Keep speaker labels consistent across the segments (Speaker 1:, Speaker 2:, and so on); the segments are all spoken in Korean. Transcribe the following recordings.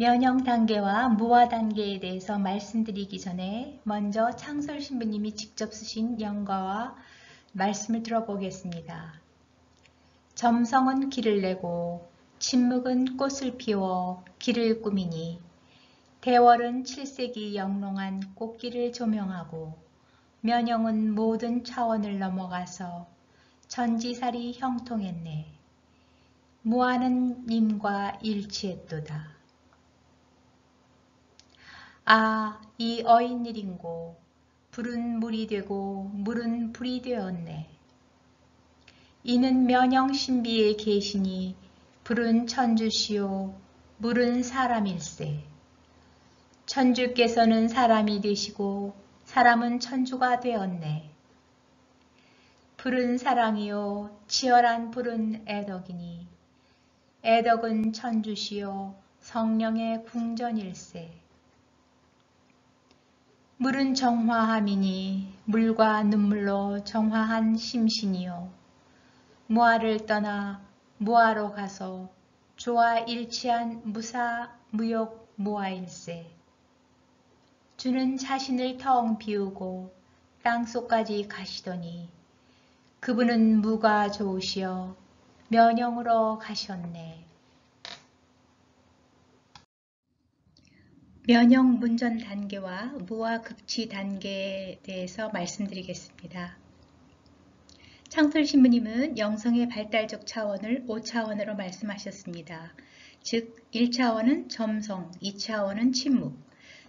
Speaker 1: 면역 단계와 무화 단계에 대해서 말씀드리기 전에 먼저 창설 신부님이 직접 쓰신 연가와 말씀을 들어보겠습니다. 점성은 길을 내고 침묵은 꽃을 피워 길을 꾸미니 대월은 7세기 영롱한 꽃길을 조명하고 면역은 모든 차원을 넘어가서 전지살이 형통했네. 무화는 님과 일치했도다. 아, 이 어인일인고 불은 물이 되고 물은 불이 되었네. 이는 면역신비에 계시니 불은 천주시요 물은 사람일세. 천주께서는 사람이 되시고 사람은 천주가 되었네. 불은 사랑이요 치열한 불은 애덕이니 애덕은 천주시요 성령의 궁전일세. 물은 정화함이니 물과 눈물로 정화한 심신이요 무아를 떠나 무아로 가서 조와 일치한 무사 무욕 무아일세. 주는 자신을 텅 비우고 땅속까지 가시더니 그분은 무가 좋으시어 면역으로 가셨네. 면역 문전 단계와 무화 극치 단계에 대해서 말씀드리겠습니다. 창설 신부님은 영성의 발달적 차원을 5차원으로 말씀하셨습니다. 즉 1차원은 점성, 2차원은 침묵,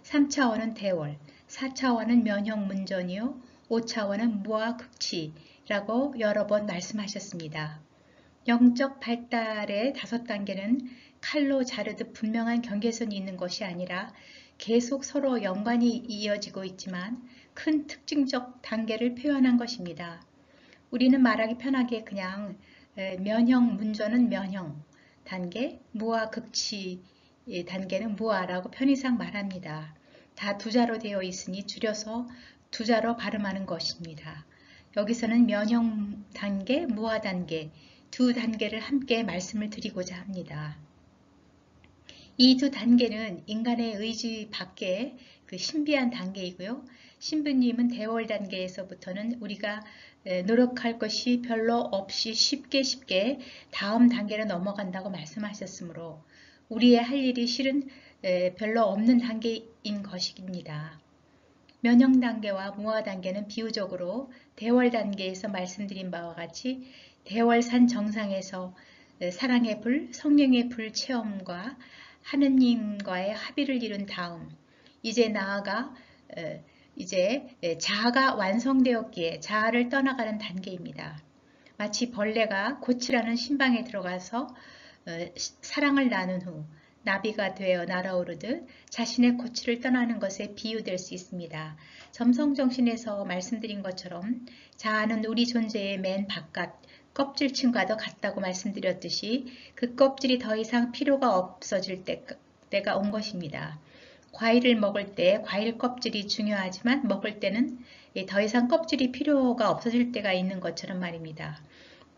Speaker 1: 3차원은 대월, 4차원은 면역 문전이요 5차원은 무화 극치라고 여러 번 말씀하셨습니다. 영적 발달의 5단계는 칼로 자르듯 분명한 경계선이 있는 것이 아니라 계속 서로 연관이 이어지고 있지만 큰 특징적 단계를 표현한 것입니다. 우리는 말하기 편하게 그냥 면역 문전은 면역 단계, 무화 극치 단계는 무화라고 편의상 말합니다. 다 두자로 되어 있으니 줄여서 두자로 발음하는 것입니다. 여기서는 면역 단계, 무화 단계 두 단계를 함께 말씀을 드리고자 합니다. 이 두 단계는 인간의 의지 밖의 그 신비한 단계이고요. 신부님은 대월 단계에서부터는 우리가 노력할 것이 별로 없이 쉽게 다음 단계로 넘어간다고 말씀하셨으므로 우리의 할 일이 실은 별로 없는 단계인 것입니다. 면역 단계와 무화 단계는 비유적으로 대월 단계에서 말씀드린 바와 같이 대월산 정상에서 사랑의 불, 성령의 불 체험과 하느님과의 합의를 이룬 다음 이제 나아가 이제 자아가 완성되었기에 자아를 떠나가는 단계입니다. 마치 벌레가 고치라는 신방에 들어가서 사랑을 나눈 후 나비가 되어 날아오르듯 자신의 고치를 떠나는 것에 비유될 수 있습니다. 점성정신에서 말씀드린 것처럼 자아는 우리 존재의 맨 바깥 껍질층과도 같다고 말씀드렸듯이 그 껍질이 더 이상 필요가 없어질 때가 온 것입니다. 과일을 먹을 때 과일 껍질이 중요하지만 먹을 때는 더 이상 껍질이 필요가 없어질 때가 있는 것처럼 말입니다.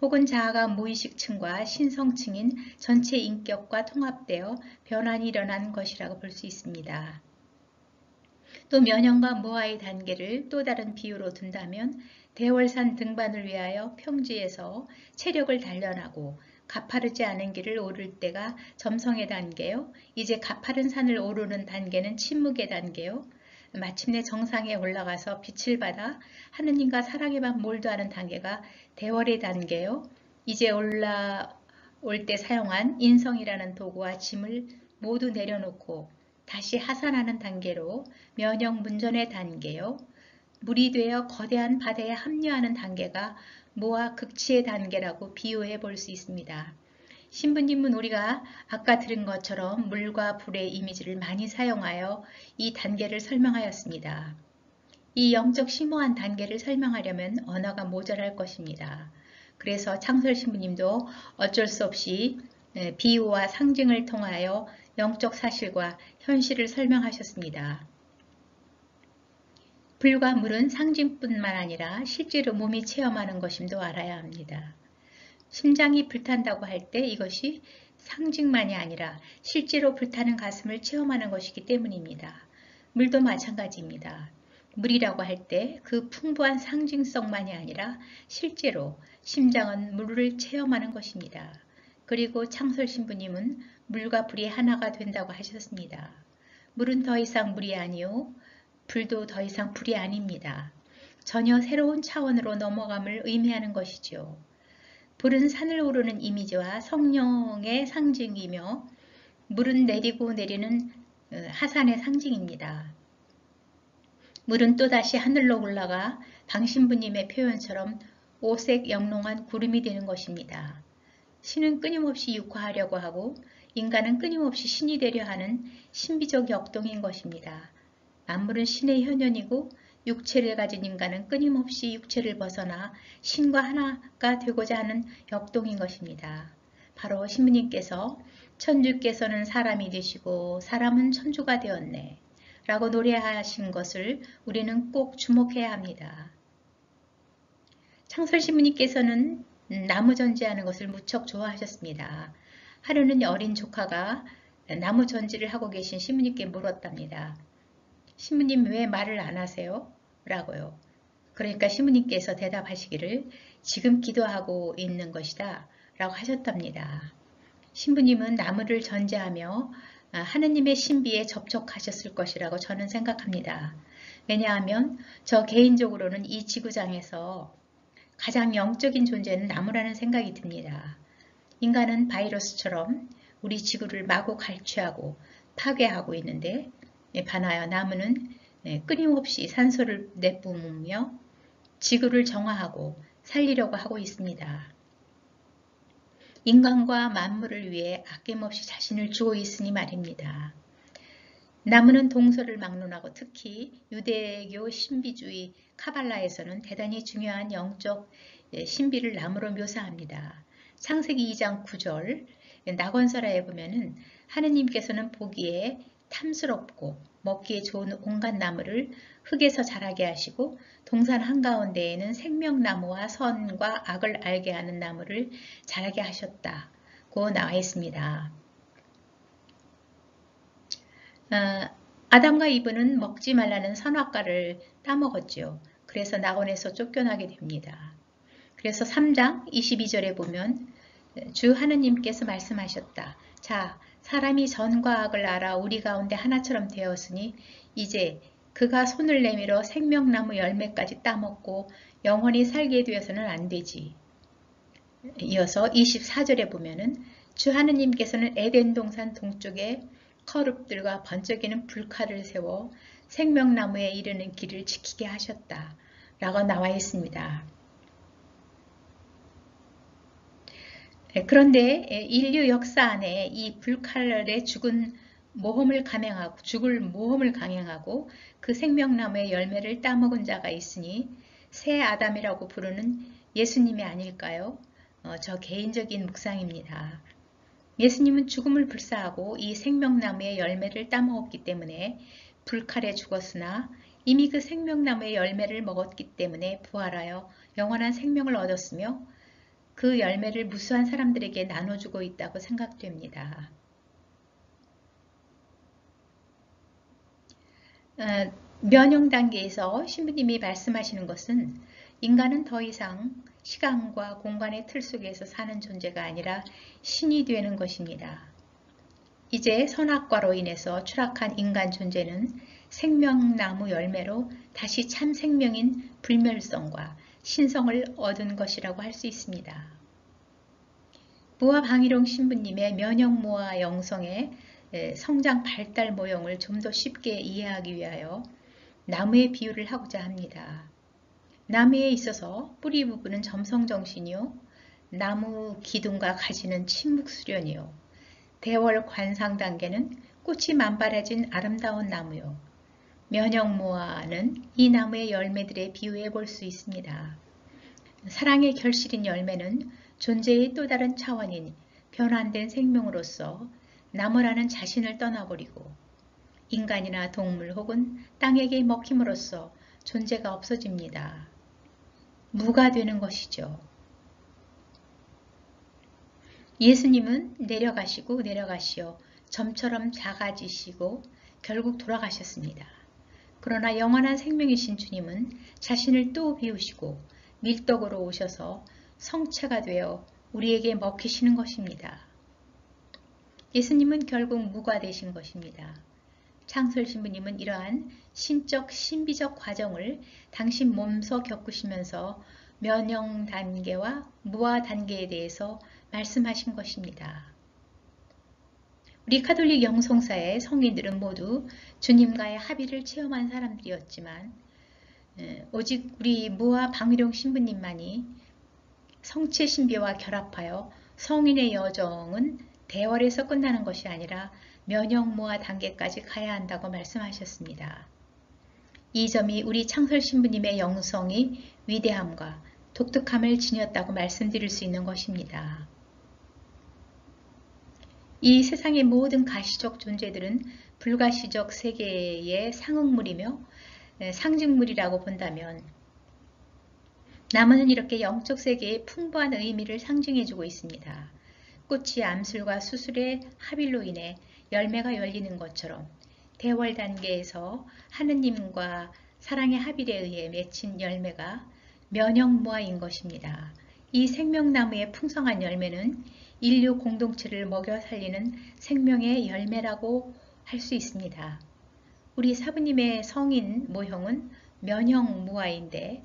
Speaker 1: 혹은 자아가 무의식층과 신성층인 전체 인격과 통합되어 변환이 일어난 것이라고 볼 수 있습니다. 또 면역과 무화의 단계를 또 다른 비유로 둔다면 대월산 등반을 위하여 평지에서 체력을 단련하고 가파르지 않은 길을 오를 때가 점성의 단계요. 이제 가파른 산을 오르는 단계는 침묵의 단계요. 마침내 정상에 올라가서 빛을 받아 하느님과 사랑에만 몰두하는 단계가 대월의 단계요. 이제 올라올 때 사용한 인성이라는 도구와 짐을 모두 내려놓고 다시 하산하는 단계로 면역 문전의 단계요. 물이 되어 거대한 바다에 합류하는 단계가 무화 극치의 단계라고 비유해 볼 수 있습니다. 신부님은 우리가 아까 들은 것처럼 물과 불의 이미지를 많이 사용하여 이 단계를 설명하였습니다. 이 영적 심오한 단계를 설명하려면 언어가 모자랄 것입니다. 그래서 창설 신부님도 어쩔 수 없이 비유와 상징을 통하여 영적 사실과 현실을 설명하셨습니다. 불과 물은 상징뿐만 아니라 실제로 몸이 체험하는 것임도 알아야 합니다. 심장이 불탄다고 할 때 이것이 상징만이 아니라 실제로 불타는 가슴을 체험하는 것이기 때문입니다. 물도 마찬가지입니다. 물이라고 할 때 그 풍부한 상징성만이 아니라 실제로 심장은 물을 체험하는 것입니다. 그리고 창설 신부님은 물과 불이 하나가 된다고 하셨습니다. 물은 더 이상 물이 아니요, 불도 더 이상 불이 아닙니다. 전혀 새로운 차원으로 넘어감을 의미하는 것이죠. 불은 산을 오르는 이미지와 성령의 상징이며 물은 내리고 내리는 하산의 상징입니다. 물은 또다시 하늘로 올라가 당신부님의 표현처럼 오색 영롱한 구름이 되는 것입니다. 신은 끊임없이 육화하려고 하고 인간은 끊임없이 신이 되려 하는 신비적 역동인 것입니다. 만물은 신의 현현이고 육체를 가진 인간은 끊임없이 육체를 벗어나 신과 하나가 되고자 하는 역동인 것입니다. 바로 신부님께서 천주께서는 사람이 되시고 사람은 천주가 되었네 라고 노래하신 것을 우리는 꼭 주목해야 합니다. 창설 신부님께서는 나무 전지하는 것을 무척 좋아하셨습니다. 하루는 어린 조카가 나무 전지를 하고 계신 신부님께 물었답니다. 신부님 왜 말을 안 하세요? 라고요. 그러니까 신부님께서 대답하시기를 지금 기도하고 있는 것이다 라고 하셨답니다. 신부님은 나무를 전제하며 하느님의 신비에 접촉하셨을 것이라고 저는 생각합니다. 왜냐하면 저 개인적으로는 이 지구상에서 가장 영적인 존재는 나무라는 생각이 듭니다. 인간은 바이러스처럼 우리 지구를 마구 갈취하고 파괴하고 있는데 반하여 나무는 끊임없이 산소를 내뿜으며 지구를 정화하고 살리려고 하고 있습니다. 인간과 만물을 위해 아낌없이 자신을 주고 있으니 말입니다. 나무는 동서를 막론하고 특히 유대교 신비주의 카발라에서는 대단히 중요한 영적 신비를 나무로 묘사합니다. 창세기 2장 9절 낙원설화에 보면은 하느님께서는 보기에 탐스럽고 먹기에 좋은 온갖 나무를 흙에서 자라게 하시고 동산 한가운데에는 생명나무와 선과 악을 알게 하는 나무를 자라게 하셨다고 나와 있습니다. 아담과 이브는 먹지 말라는 선악과를 따먹었죠. 그래서 낙원에서 쫓겨나게 됩니다. 그래서 3장 22절에 보면 주 하느님께서 말씀하셨다. 자, 사람이 선과 악을 알아 우리 가운데 하나처럼 되었으니 이제 그가 손을 내밀어 생명나무 열매까지 따먹고 영원히 살게 되어서는 안 되지. 이어서 24절에 보면은 주 하느님께서는 에덴 동산 동쪽에 커룹들과 번쩍이는 불칼을 세워 생명나무에 이르는 길을 지키게 하셨다. 라고 나와 있습니다. 그런데 인류 역사 안에 이 불칼에 죽을 모험을 강행하고 그 생명나무의 열매를 따먹은 자가 있으니 새 아담이라고 부르는 예수님이 아닐까요? 저 개인적인 묵상입니다. 예수님은 죽음을 불사하고 이 생명나무의 열매를 따먹었기 때문에 불칼에 죽었으나 이미 그 생명나무의 열매를 먹었기 때문에 부활하여 영원한 생명을 얻었으며 그 열매를 무수한 사람들에게 나눠주고 있다고 생각됩니다. 면역 단계에서 신부님이 말씀하시는 것은 인간은 더 이상 시간과 공간의 틀 속에서 사는 존재가 아니라 신이 되는 것입니다. 이제 선악과로 인해서 추락한 인간 존재는 생명나무 열매로 다시 참 생명인 불멸성과 신성을 얻은 것이라고 할 수 있습니다. 무아 방일홍 신부님의 면역무아 영성의 성장 발달 모형을 좀 더 쉽게 이해하기 위하여 나무의 비유를 하고자 합니다. 나무에 있어서 뿌리 부분은 점성정신이요, 나무 기둥과 가지는 침묵수련이요, 대월 관상 단계는 꽃이 만발해진 아름다운 나무요, 면역무아는 이 나무의 열매들에 비유해 볼 수 있습니다. 사랑의 결실인 열매는 존재의 또 다른 차원인 변환된 생명으로서 나무라는 자신을 떠나버리고 인간이나 동물 혹은 땅에게 먹힘으로써 존재가 없어집니다. 무가 되는 것이죠. 예수님은 내려가시고 내려가시어 점처럼 작아지시고 결국 돌아가셨습니다. 그러나 영원한 생명이신 주님은 자신을 또 비우시고 밀떡으로 오셔서 성체가 되어 우리에게 먹히시는 것입니다. 예수님은 결국 무가 되신 것입니다. 창설 신부님은 이러한 신적 신비적 과정을 당신 몸소 겪으시면서 면역 단계와 무아 단계에 대해서 말씀하신 것입니다. 우리 가톨릭 영성사의 성인들은 모두 주님과의 합의를 체험한 사람들이었지만 오직 우리 무아 방위룡 신부님만이 성체 신비와 결합하여 성인의 여정은 대월에서 끝나는 것이 아니라 면역 무아 단계까지 가야 한다고 말씀하셨습니다. 이 점이 우리 창설 신부님의 영성이 위대함과 독특함을 지녔다고 말씀드릴 수 있는 것입니다. 이 세상의 모든 가시적 존재들은 불가시적 세계의 상응물이며 상징물이라고 본다면 나무는 이렇게 영적 세계의 풍부한 의미를 상징해주고 있습니다. 꽃이 암술과 수술의 합일로 인해 열매가 열리는 것처럼 대월 단계에서 하느님과 사랑의 합일에 의해 맺힌 열매가 면역무아인 것입니다. 이 생명나무의 풍성한 열매는 인류 공동체를 먹여 살리는 생명의 열매라고 할 수 있습니다. 우리 사부님의 성인 모형은 면역무아인데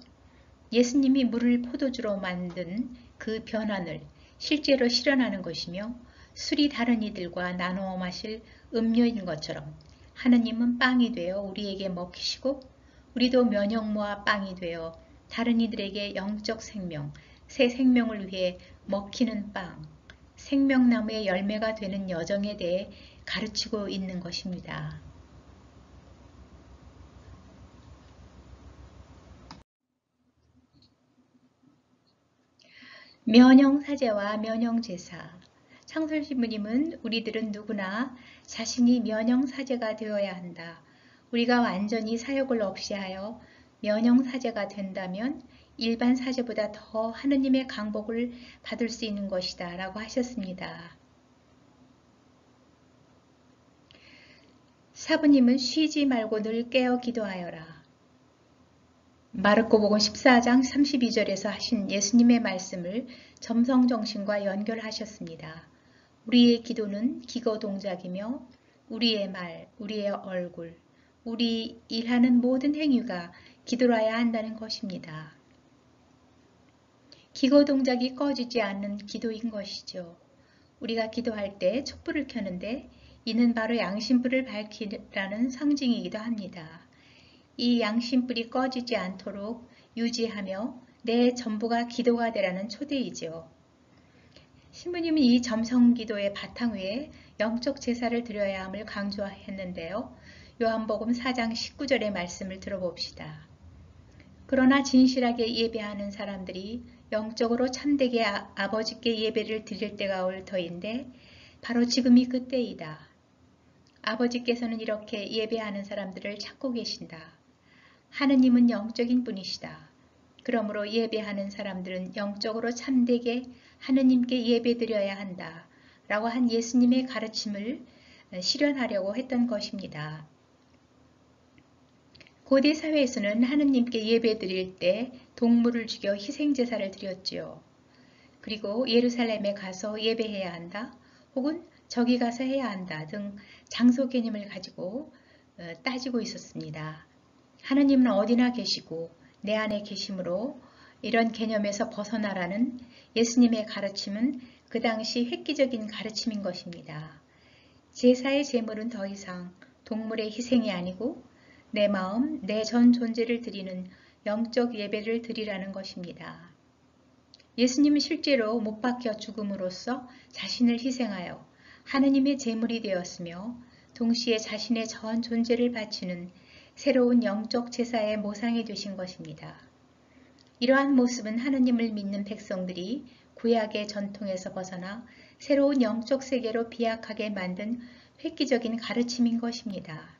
Speaker 1: 예수님이 물을 포도주로 만든 그 변환을 실제로 실현하는 것이며 술이 다른 이들과 나누어 마실 음료인 것처럼 하느님은 빵이 되어 우리에게 먹히시고 우리도 면역무아 빵이 되어 다른 이들에게 영적 생명, 새 생명을 위해 먹히는 빵, 생명나무의 열매가 되는 여정에 대해 가르치고 있는 것입니다. 면역사제와 면역제사. 창설신부님은 우리들은 누구나 자신이 면역사제가 되어야 한다. 우리가 완전히 사역을 없이 하여 면역사제가 된다면 일반 사제보다 더 하느님의 강복을 받을 수 있는 것이다 라고 하셨습니다. 사부님은 쉬지 말고 늘 깨어 기도하여라. 마르코복음 14장 32절에서 하신 예수님의 말씀을 점성정신과 연결하셨습니다. 우리의 기도는 기거 동작이며 우리의 말, 우리의 얼굴, 우리 일하는 모든 행위가 기도라야 한다는 것입니다. 기거 동작이 꺼지지 않는 기도인 것이죠. 우리가 기도할 때 촛불을 켜는데 이는 바로 양심불을 밝히라는 상징이기도 합니다. 이 양심불이 꺼지지 않도록 유지하며 내 전부가 기도가 되라는 초대이죠. 신부님은 이 점성기도의 바탕 위에 영적 제사를 드려야 함을 강조했는데요. 요한복음 4장 19절의 말씀을 들어봅시다. 그러나 진실하게 예배하는 사람들이 영적으로 참되게 아버지께 예배를 드릴 때가 올 터인데 바로 지금이 그때이다. 아버지께서는 이렇게 예배하는 사람들을 찾고 계신다. 하느님은 영적인 분이시다. 그러므로 예배하는 사람들은 영적으로 참되게 하느님께 예배드려야 한다. 라고 한 예수님의 가르침을 실현하려고 했던 것입니다. 고대 사회에서는 하느님께 예배드릴 때 동물을 죽여 희생제사를 드렸지요. 그리고 예루살렘에 가서 예배해야 한다. 혹은 저기 가서 해야 한다 등 장소 개념을 가지고 따지고 있었습니다. 하느님은 어디나 계시고 내 안에 계심으로 이런 개념에서 벗어나라는 예수님의 가르침은 그 당시 획기적인 가르침인 것입니다. 제사의 제물은 더 이상 동물의 희생이 아니고 내 마음, 내 전 존재를 드리는 영적 예배를 드리라는 것입니다. 예수님은 실제로 못 박혀 죽음으로써 자신을 희생하여 하느님의 제물이 되었으며 동시에 자신의 전 존재를 바치는 새로운 영적 제사의 모상이 되신 것입니다. 이러한 모습은 하느님을 믿는 백성들이 구약의 전통에서 벗어나 새로운 영적 세계로 비약하게 만든 획기적인 가르침인 것입니다.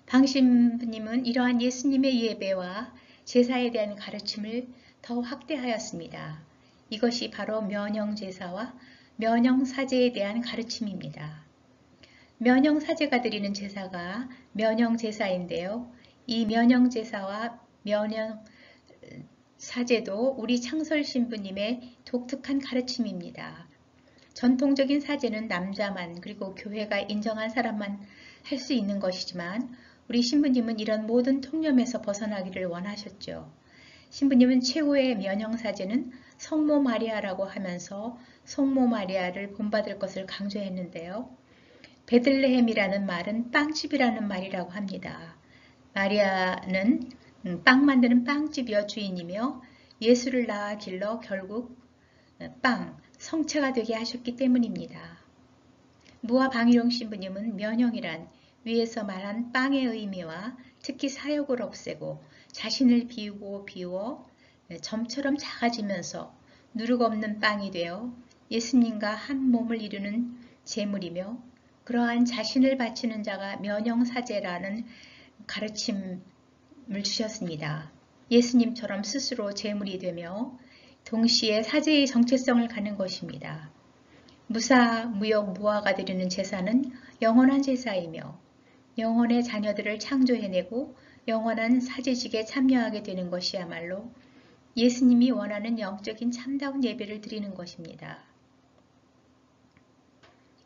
Speaker 1: 방신부님은 이러한 예수님의 예배와 제사에 대한 가르침을 더 확대하였습니다. 이것이 바로 면형제사와 면형사제에 대한 가르침입니다. 면형사제가 드리는 제사가 면형제사인데요. 이 면형제사와 면형사제도 우리 창설신부님의 독특한 가르침입니다. 전통적인 사제는 남자만 그리고 교회가 인정한 사람만 할 수 있는 것이지만 우리 신부님은 이런 모든 통념에서 벗어나기를 원하셨죠. 신부님은 최고의 면형사제는 성모 마리아라고 하면서 성모 마리아를 본받을 것을 강조했는데요. 베들레헴이라는 말은 빵집이라는 말이라고 합니다. 마리아는 빵 만드는 빵집이여 주인이며 예수를 낳아 길러 결국 성체가 되게 하셨기 때문입니다. 무화 방일홍 신부님은 면형이란 위에서 말한 빵의 의미와 특히 사욕을 없애고 자신을 비우어 점처럼 작아지면서 누룩 없는 빵이 되어 예수님과 한 몸을 이루는 제물이며 그러한 자신을 바치는 자가 면형사제라는 가르침을 주셨습니다. 예수님처럼 스스로 제물이 되며 동시에 사제의 정체성을 갖는 것입니다. 무사, 무역, 무화가 드리는 제사는 영원한 제사이며 영혼의 자녀들을 창조해내고 영원한 사제직에 참여하게 되는 것이야말로 예수님이 원하는 영적인 참다운 예배를 드리는 것입니다.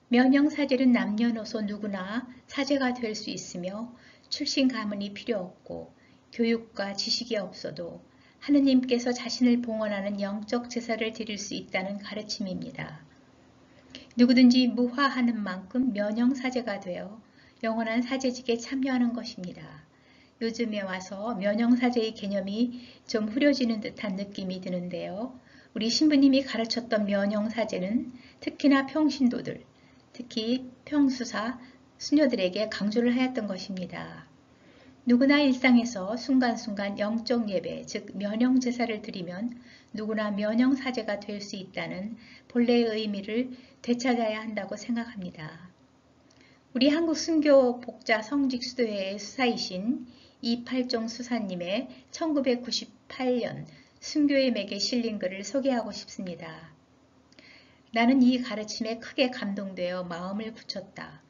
Speaker 1: 면형사제는 남녀노소 누구나 사제가 될 수 있으며 출신 가문이 필요 없고 교육과 지식이 없어도 하느님께서 자신을 봉헌하는 영적 제사를 드릴 수 있다는 가르침입니다. 누구든지 무화하는 만큼 면형사제가 되어 영원한 사제직에 참여하는 것입니다. 요즘에 와서 면형사제의 개념이 좀 흐려지는 듯한 느낌이 드는데요. 우리 신부님이 가르쳤던 면형사제는 특히나 평신도들, 특히 평수사, 수녀들에게 강조를 하였던 것입니다. 누구나 일상에서 순간순간 영적 예배, 즉 면형제사를 드리면 누구나 면형사제가 될 수 있다는 본래의 의미를 되찾아야 한다고 생각합니다. 우리 한국 순교 복자 성직수도회의 수사이신 이팔종 수사님의 1998년 순교의 맥에 실린 글을 소개하고 싶습니다. 나는 이 가르침에 크게 감동되어 마음을 굳혔다.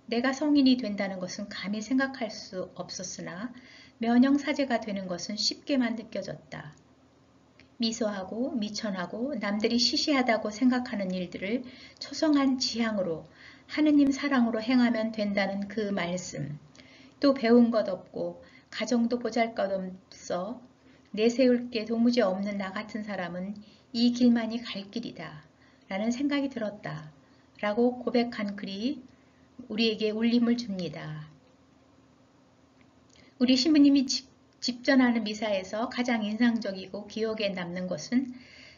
Speaker 1: 내가 성인이 된다는 것은 감히 생각할 수 없었으나 면형사제가 되는 것은 쉽게만 느껴졌다. 미소하고 미천하고 남들이 시시하다고 생각하는 일들을 초성한 지향으로 하느님 사랑으로 행하면 된다는 그 말씀, 또 배운 것 없고 가정도 보잘것없어 내세울 게 도무지 없는 나 같은 사람은 이 길만이 갈 길이다 라는 생각이 들었다 라고 고백한 글이 우리에게 울림을 줍니다. 우리 신부님이 집전하는 미사에서 가장 인상적이고 기억에 남는 것은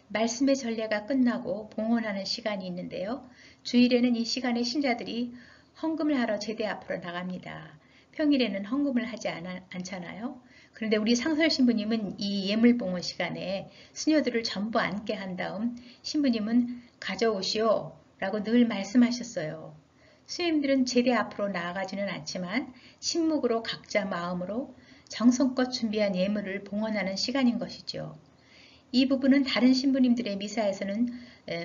Speaker 1: 말씀의 전례가 끝나고 봉헌하는 시간이 있는데요. 주일에는 이 시간에 신자들이 헌금을 하러 제대 앞으로 나갑니다. 평일에는 헌금을 하지 않잖아요. 그런데 우리 상설 신부님은 이 예물봉헌 시간에 수녀들을 전부 앉게 한 다음 신부님은 가져오시오 라고 늘 말씀하셨어요. 수녀님들은 제대 앞으로 나아가지는 않지만 침묵으로 각자 마음으로 정성껏 준비한 예물을 봉헌하는 시간인 것이죠. 이 부분은 다른 신부님들의 미사에서는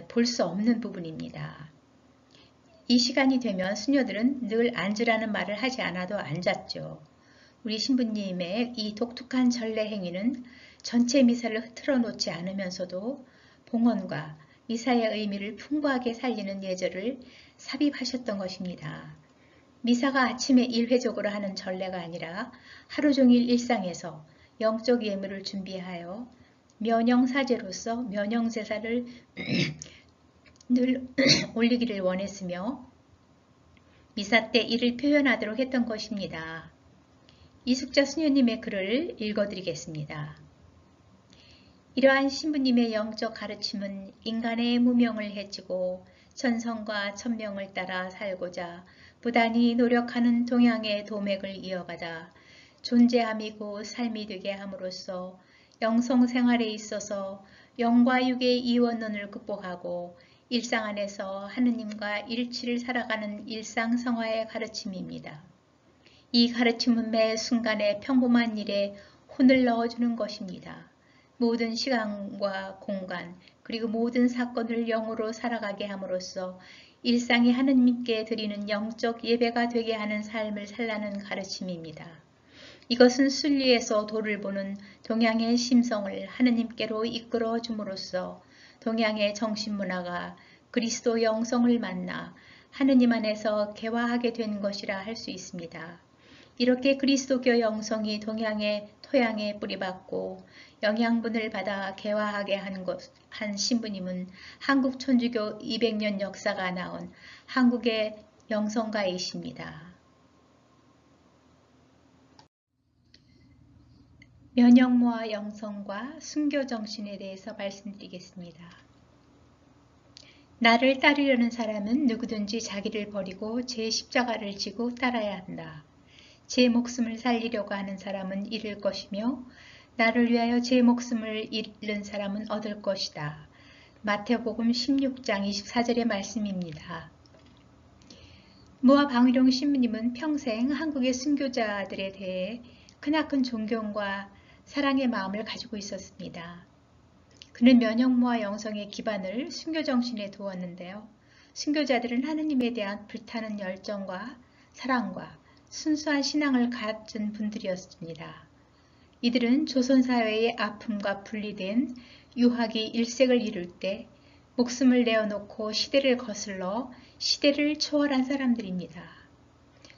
Speaker 1: 볼 수 없는 부분입니다. 이 시간이 되면 수녀들은 늘 앉으라는 말을 하지 않아도 앉았죠. 우리 신부님의 이 독특한 전례 행위는 전체 미사를 흐트러 놓지 않으면서도 봉헌과 미사의 의미를 풍부하게 살리는 예절을 삽입하셨던 것입니다. 미사가 아침에 일회적으로 하는 전례가 아니라 하루 종일 일상에서 영적 예물을 준비하여 면형사제로서 면형제사를 늘 올리기를 원했으며 미사 때 이를 표현하도록 했던 것입니다. 이숙자 수녀님의 글을 읽어드리겠습니다. 이러한 신부님의 영적 가르침은 인간의 무명을 해치고 천성과 천명을 따라 살고자 부단히 노력하는 동양의 도맥을 이어받아 존재함이고 삶이 되게 함으로써 영성생활에 있어서 영과 육의 이원론을 극복하고 일상 안에서 하느님과 일치를 살아가는 일상성화의 가르침입니다. 이 가르침은 매 순간의 평범한 일에 혼을 넣어주는 것입니다. 모든 시간과 공간 그리고 모든 사건을 영으로 살아가게 함으로써 일상이 하느님께 드리는 영적 예배가 되게 하는 삶을 살라는 가르침입니다. 이것은 순리에서 도를 보는 동양의 심성을 하느님께로 이끌어 줌으로써 동양의 정신문화가 그리스도 영성을 만나 하느님 안에서 개화하게 된 것이라 할 수 있습니다. 이렇게 그리스도교 영성이 동양의 토양에 뿌리박고 영양분을 받아 개화하게 한 신부님은 한국 천주교 200년 역사가 나온 한국의 영성가이십니다. 면역모와 영성과 순교정신에 대해서 말씀드리겠습니다. 나를 따르려는 사람은 누구든지 자기를 버리고 제 십자가를 지고 따라야 한다. 제 목숨을 살리려고 하는 사람은 잃을 것이며 나를 위하여 제 목숨을 잃는 사람은 얻을 것이다. 마태복음 16장 24절의 말씀입니다. 무아 방위룡 신부님은 평생 한국의 순교자들에 대해 크나큰 존경과 사랑의 마음을 가지고 있었습니다. 그는 면역모와 영성의 기반을 순교정신에 두었는데요. 순교자들은 하느님에 대한 불타는 열정과 사랑과 순수한 신앙을 가진 분들이었습니다. 이들은 조선사회의 아픔과 분리된 유학이 일색을 이룰 때 목숨을 내어놓고 시대를 거슬러 시대를 초월한 사람들입니다.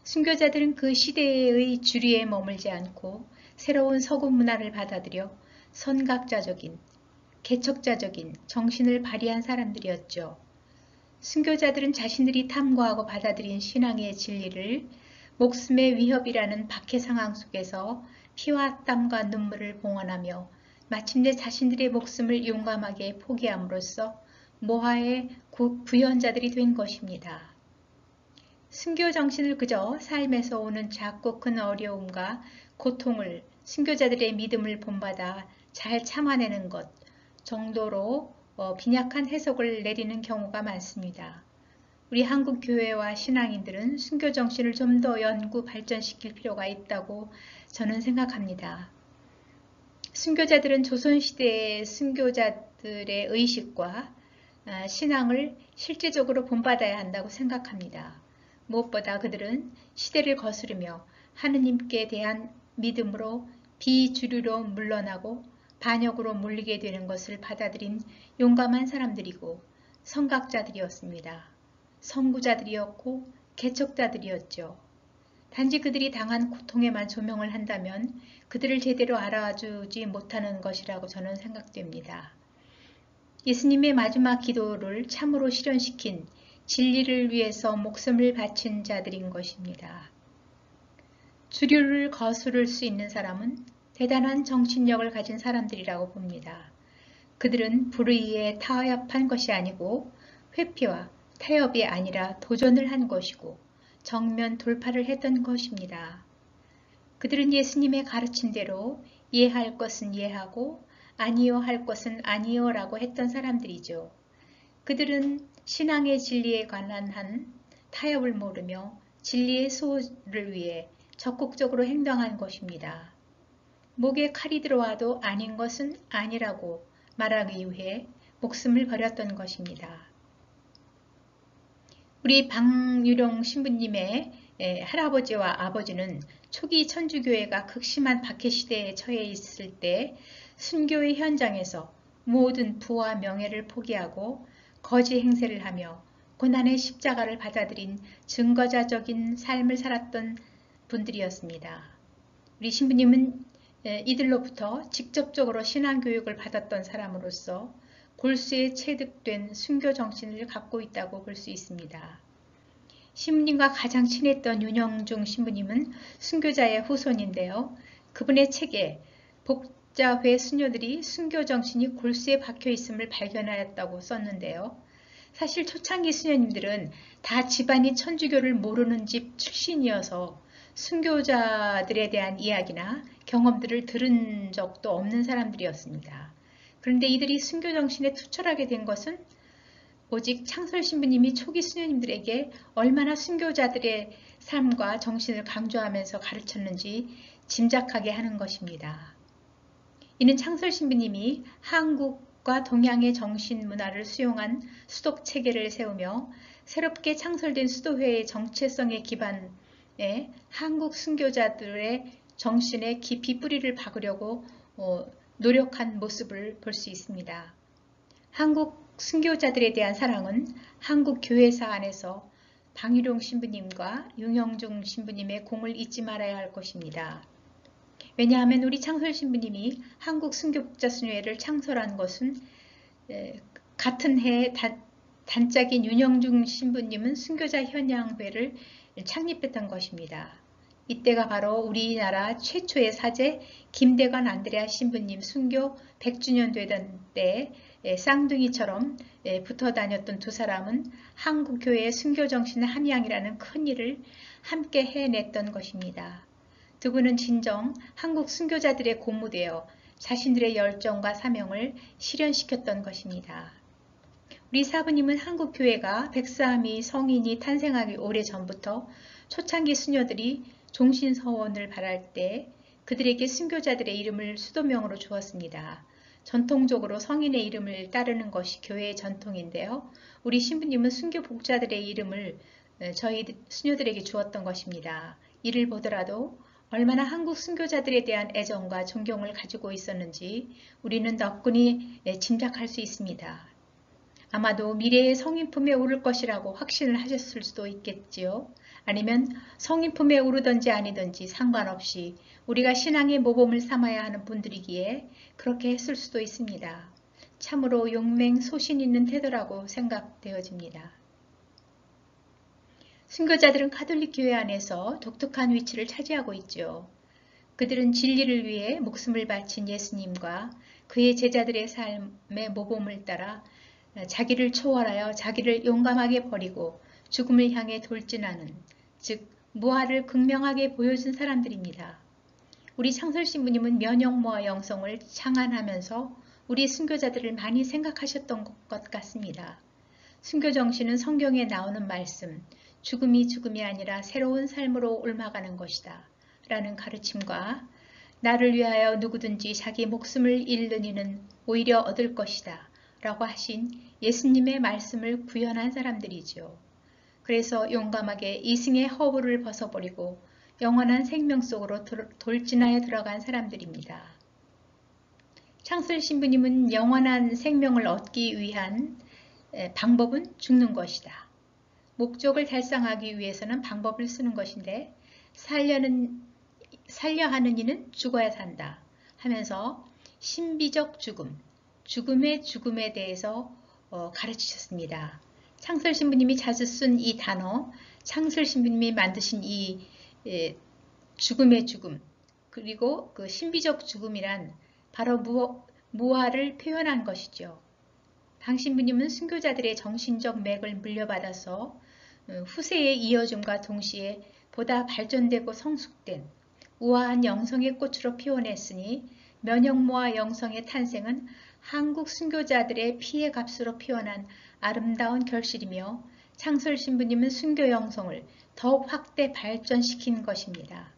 Speaker 1: 순교자들은 그 시대의 주류에 머물지 않고 새로운 서구 문화를 받아들여 선각자적인, 개척자적인 정신을 발휘한 사람들이었죠. 순교자들은 자신들이 탐구하고 받아들인 신앙의 진리를 목숨의 위협이라는 박해 상황 속에서 피와 땀과 눈물을 봉헌하며 마침내 자신들의 목숨을 용감하게 포기함으로써 모하의 구현자들이 된 것입니다. 순교 정신을 그저 삶에서 오는 작고 큰 어려움과 고통을 순교자들의 믿음을 본받아 잘 참아내는 것 정도로 빈약한 해석을 내리는 경우가 많습니다. 우리 한국 교회와 신앙인들은 순교 정신을 좀 더 연구 발전시킬 필요가 있다고 저는 생각합니다. 순교자들은 조선시대의 순교자들의 의식과 신앙을 실제적으로 본받아야 한다고 생각합니다. 무엇보다 그들은 시대를 거스르며 하느님께 대한 믿음으로 비주류로 물러나고 반역으로 몰리게 되는 것을 받아들인 용감한 사람들이고 선각자들이었습니다. 선구자들이었고 개척자들이었죠. 단지 그들이 당한 고통에만 조명을 한다면 그들을 제대로 알아주지 못하는 것이라고 저는 생각됩니다. 예수님의 마지막 기도를 참으로 실현시킨 진리를 위해서 목숨을 바친 자들인 것입니다. 주류를 거스를 수 있는 사람은 대단한 정신력을 가진 사람들이라고 봅니다. 그들은 불의에 타협한 것이 아니고 회피와 타협이 아니라 도전을 한 것이고 정면 돌파를 했던 것입니다. 그들은 예수님의 가르침대로 이해할 것은 이해하고 아니요 할 것은 아니요 라고 했던 사람들이죠. 그들은 신앙의 진리에 관한 한 타협을 모르며 진리의 수호를 위해 적극적으로 행동한 것입니다. 목에 칼이 들어와도 아닌 것은 아니라고 말하기 위해 목숨을 버렸던 것입니다. 우리 방유룡 신부님의 할아버지와 아버지는 초기 천주교회가 극심한 박해시대에 처해 있을 때 순교의 현장에서 모든 부와 명예를 포기하고 거지 행세를 하며 고난의 십자가를 받아들인 증거자적인 삶을 살았던 분들이었습니다. 우리 신부님은 이들로부터 직접적으로 신앙교육을 받았던 사람으로서 골수에 체득된 순교 정신을 갖고 있다고 볼 수 있습니다. 신부님과 가장 친했던 윤영중 신부님은 순교자의 후손인데요. 그분의 책에 복자회 수녀들이 순교 정신이 골수에 박혀 있음을 발견하였다고 썼는데요. 사실 초창기 수녀님들은 다 집안이 천주교를 모르는 집 출신이어서 순교자들에 대한 이야기나 경험들을 들은 적도 없는 사람들이었습니다. 그런데 이들이 순교 정신에 투철하게 된 것은 오직 창설 신부님이 초기 수녀님들에게 얼마나 순교자들의 삶과 정신을 강조하면서 가르쳤는지 짐작하게 하는 것입니다. 이는 창설 신부님이 한국과 동양의 정신 문화를 수용한 수독 체계를 세우며 새롭게 창설된 수도회의 정체성의 기반에 한국 순교자들의 정신에 깊이 뿌리를 박으려고 노력한 모습을 볼 수 있습니다. 한국 순교자들에 대한 사랑은 한국 교회사 안에서 방일용 신부님과 윤영중 신부님의 공을 잊지 말아야 할 것입니다. 왜냐하면 우리 창설 신부님이 한국 순교복자순회를 창설한 것은 같은 해에 단짝인 윤영중 신부님은 순교자 현양회를 창립했던 것입니다. 이때가 바로 우리나라 최초의 사제 김대관 안드레아 신부님 순교 100주년 되던 때 쌍둥이처럼 붙어 다녔던 두 사람은 한국교회의 순교정신 함양이라는 큰 일을 함께 해냈던 것입니다. 두 분은 진정 한국 순교자들의 고무되어 자신들의 열정과 사명을 실현시켰던 것입니다. 우리 사부님은 한국교회가 백사함이 성인이 탄생하기 오래전부터 초창기 수녀들이 종신서원을 바랄 때 그들에게 순교자들의 이름을 수도명으로 주었습니다. 전통적으로 성인의 이름을 따르는 것이 교회의 전통인데요. 우리 신부님은 순교 복자들의 이름을 저희 수녀들에게 주었던 것입니다. 이를 보더라도 얼마나 한국 순교자들에 대한 애정과 존경을 가지고 있었는지 우리는 너끈히 짐작할 수 있습니다. 아마도 미래의 성인품에 오를 것이라고 확신을 하셨을 수도 있겠지요. 아니면 성인품에 오르든지 아니든지 상관없이 우리가 신앙의 모범을 삼아야 하는 분들이기에 그렇게 했을 수도 있습니다. 참으로 용맹소신 있는 태도라고 생각되어집니다. 순교자들은 가톨릭 교회 안에서 독특한 위치를 차지하고 있죠. 그들은 진리를 위해 목숨을 바친 예수님과 그의 제자들의 삶의 모범을 따라 자기를 초월하여 자기를 용감하게 버리고 죽음을 향해 돌진하는, 즉 무아를 극명하게 보여준 사람들입니다. 우리 창설 신부님은 면역무아 영성을 창안하면서 우리 순교자들을 많이 생각하셨던 것 같습니다. 순교정신은 성경에 나오는 말씀, 죽음이 죽음이 아니라 새로운 삶으로 옮아가는 것이다 라는 가르침과 나를 위하여 누구든지 자기 목숨을 잃는 이는 오히려 얻을 것이다 라고 하신 예수님의 말씀을 구현한 사람들이죠. 그래서 용감하게 이승의 허물을 벗어버리고 영원한 생명 속으로 돌진하여 들어간 사람들입니다. 창설 신부님은 영원한 생명을 얻기 위한 방법은 죽는 것이다. 목적을 달성하기 위해서는 방법을 쓰는 것인데 살려 하는 이는 죽어야 산다 하면서 신비적 죽음, 죽음의 죽음에 대해서 가르치셨습니다. 창설 신부님이 자주 쓴 이 단어, 창설 신부님이 만드신 이 죽음의 죽음, 그리고 그 신비적 죽음이란 바로 무아를 표현한 것이죠. 방신부님은 순교자들의 정신적 맥을 물려받아서 후세에 이어줌과 동시에 보다 발전되고 성숙된 우아한 영성의 꽃으로 피워냈으니 면역무아 영성의 탄생은 한국 순교자들의 피의 값으로 피어난 아름다운 결실이며 창설 신부님은 순교 영성을 더욱 확대 발전시킨 것입니다.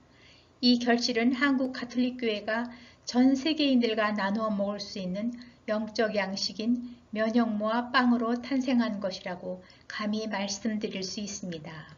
Speaker 1: 이 결실은 한국 가톨릭 교회가 전 세계인들과 나누어 먹을 수 있는 영적 양식인 면역무아 빵으로 탄생한 것이라고 감히 말씀드릴 수 있습니다.